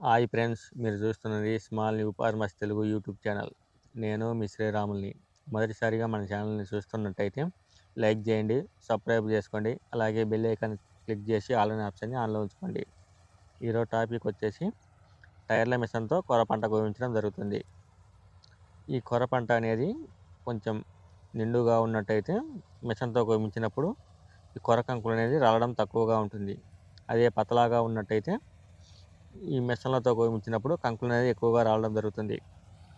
Hi friends, మీరు చూస్తున్నది small new farmers Telugu YouTube channel. నేను మీ శ్రీరాముల్ని. మొదటిసారిగా మన ఛానల్ని చూస్తున్నట్టయితే లైక్ చేయండి, సబ్స్క్రైబ్ చేసుకోండి, అలాగే బెల్ ఐకాన్ క్లిక్ చేసి ఆల్ అనే ఆప్షన్ని ఆన్లో ఉంచుకోండి. ఈరోజు టాపిక్ వచ్చేసి టైర్ల మిషన్తో కొర్ర పంట కోయించడం జరుగుతుంది. ఈ కొర్ర పంట అనేది కొంచెం నిండుగా ఉన్నట్టయితే మిషన్తో కోయించినప్పుడు ఈ కొర్ర కంకులు అనేది రాలడం తక్కువగా ఉంటుంది. అదే పతలాగా ఉన్నట్టయితే ఈ మిషన్లతో కోయించినప్పుడు కంకులు అనేది ఎక్కువగా రావడం జరుగుతుంది.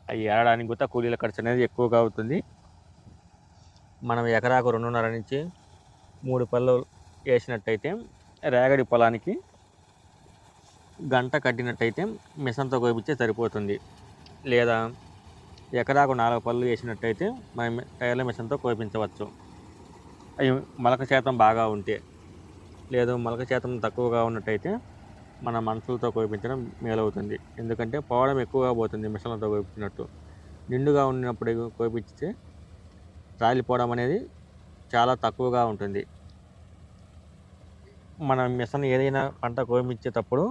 అవి ఏరడానికి కూడా కూలీల ఖర్చు అనేది ఎక్కువగా అవుతుంది. మనం ఎకరాకు 2.5 నుంచి 3 పళ్ళు వేసినట్టయితే రేగడి పొలానికి గంట కట్టినట్టయితే మిషన్తో కోయించే సరిపోతుంది. లేదా ఎకరాకు 4 పళ్ళు వేసినట్టయితే మనం టైర్ల మిషన్తో కోయించవచ్చు. అవి మొలక శాతం బాగా ఉంటే, లేదు మొలక శాతం తక్కువగా ఉన్నట్టయితే మన మనుషులతో కోయించడం మేలవుతుంది. ఎందుకంటే పోవడం ఎక్కువగా పోతుంది మిషన్లతో కోయించినట్టు. నిండుగా ఉన్నప్పుడు కోయించితే రాలిపోవడం అనేది చాలా తక్కువగా ఉంటుంది. మన మిషన్ ఏదైనా పంట కోయించేటప్పుడు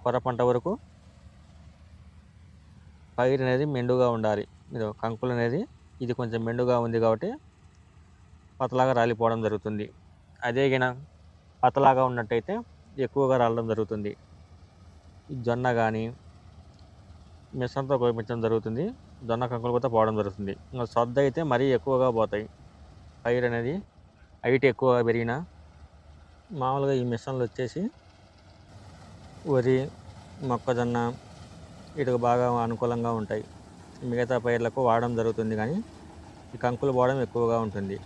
కొర్ర పంట వరకు పైరు అనేది మెండుగా ఉండాలి. ఇది కంకులు అనేది ఇది కొంచెం మెండుగా ఉంది కాబట్టి పతలాగా రాలిపోవడం జరుగుతుంది. అదే గిన పతలాగా ఉన్నట్టయితే ఎక్కువగా రాలడం జరుగుతుంది. జొన్న కానీ మిషన్తో కోయించడం జరుగుతుంది. జొన్న కంకులు కూడా పోవడం జరుగుతుంది. ఇంకా సొద్ద అయితే మరీ ఎక్కువగా పోతాయి. పైరు అనేది హైట్ ఎక్కువగా పెరిగిన మామూలుగా ఈ మిషన్లు వచ్చేసి వరి, మొక్కజొన్న వీటికి బాగా అనుకూలంగా ఉంటాయి. మిగతా పైర్లకు వాడడం జరుగుతుంది, కానీ ఈ కంకులు పోవడం ఎక్కువగా ఉంటుంది.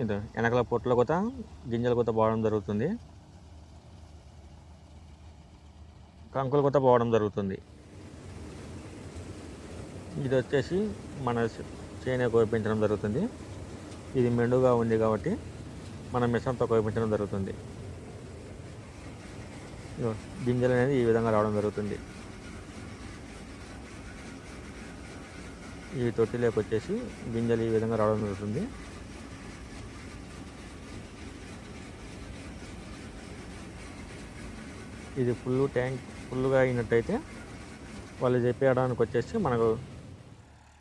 ఇది వెనకల పొట్టుల కూడా గింజలు కూడా పోవడం జరుగుతుంది, కంకులు కూడా పోవడం జరుగుతుంది. ఇది వచ్చేసి మన చేనే కోయించడం జరుగుతుంది. ఇది మెండుగా ఉంది కాబట్టి మన మిషన్తో కోయించడం జరుగుతుంది. గింజలు అనేది ఈ విధంగా రావడం జరుగుతుంది. ఈ తొట్టిలోకి వచ్చేసి గింజలు ఈ విధంగా రావడం జరుగుతుంది. ఇది ఫుల్గా అయినట్టయితే వాళ్ళు చెప్పేయడానికి వచ్చేసి మనకు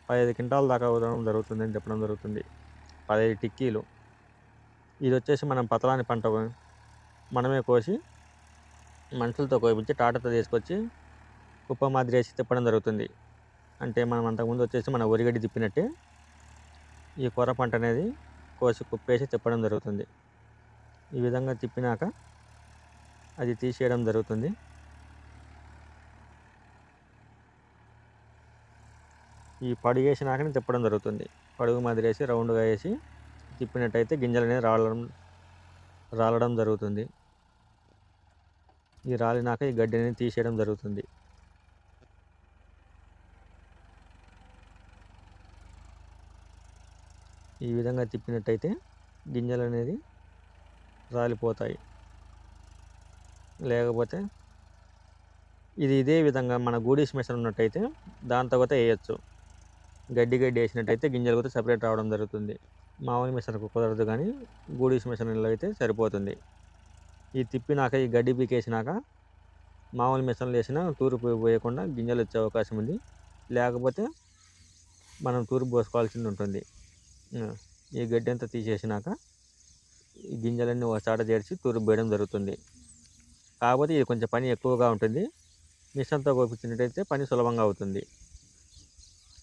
15 క్వింటాల దాకా అవ్వడం జరుగుతుంది అని చెప్పడం జరుగుతుంది. 15 టిక్కీలు. ఇది వచ్చేసి మనం పతలాని పంట మనమే కోసి మనుషులతో కోయించి టాటర్తో తీసుకొచ్చి కుప్ప మాదిరి వేసి తిప్పడం జరుగుతుంది. అంటే మనం అంతకుముందు వచ్చేసి మన వరిగడ్డి తిప్పినట్టే ఈ కొర్ర పంట అనేది కోసి కుప్పేసి తిప్పడం జరుగుతుంది. ఈ విధంగా తిప్పినాక అది తీసేయడం జరుగుతుంది. ఈ పడుగు వేసినాకనే తిప్పడం జరుగుతుంది. పడుగు మాదిరి వేసి రౌండ్గా వేసి తిప్పినట్టయితే గింజలు అనేది రాలడం జరుగుతుంది. ఈ రాలినాక ఈ గడ్డి అనేది తీసేయడం జరుగుతుంది. ఈ విధంగా తిప్పినట్టయితే గింజలు అనేది రాలిపోతాయి. లేకపోతే ఇదే విధంగా మన గూడీస్ మిషన్ ఉన్నట్టయితే దాంతో కూడా వేయచ్చు. గడ్డి వేసినట్టయితే గింజలు కూడా సపరేట్ రావడం జరుగుతుంది. మామూలు మిషన్కు కుదరదు, కానీ గూడీస్ మిషన్లో అయితే సరిపోతుంది. ఈ తిప్పినాక ఈ గడ్డి పీకేసినాక మామూలు మిషన్లు వేసినా తూర్పు పోయకుండా గింజలు వచ్చే అవకాశం ఉంది. లేకపోతే మనం తూర్పు పోసుకోవాల్సి ఉంటుంది. ఈ గడ్డి అంతా తీసేసినాక ఈ గింజలన్నీ ఒకసాట చేర్చి తూర్పు పోయడం జరుగుతుంది. కాకపోతే ఇది కొంచెం పని ఎక్కువగా ఉంటుంది. మిషన్తో కోపించినట్టయితే పని సులభంగా అవుతుంది.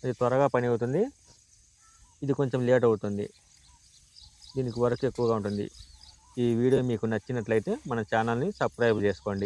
ఇది త్వరగా పని అవుతుంది. ఇది కొంచెం లేట్ అవుతుంది. దీనికి వర్క్ ఎక్కువగా ఉంటుంది. ఈ వీడియో మీకు నచ్చినట్లయితే మన ఛానల్ని సబ్స్క్రైబ్ చేసుకోండి.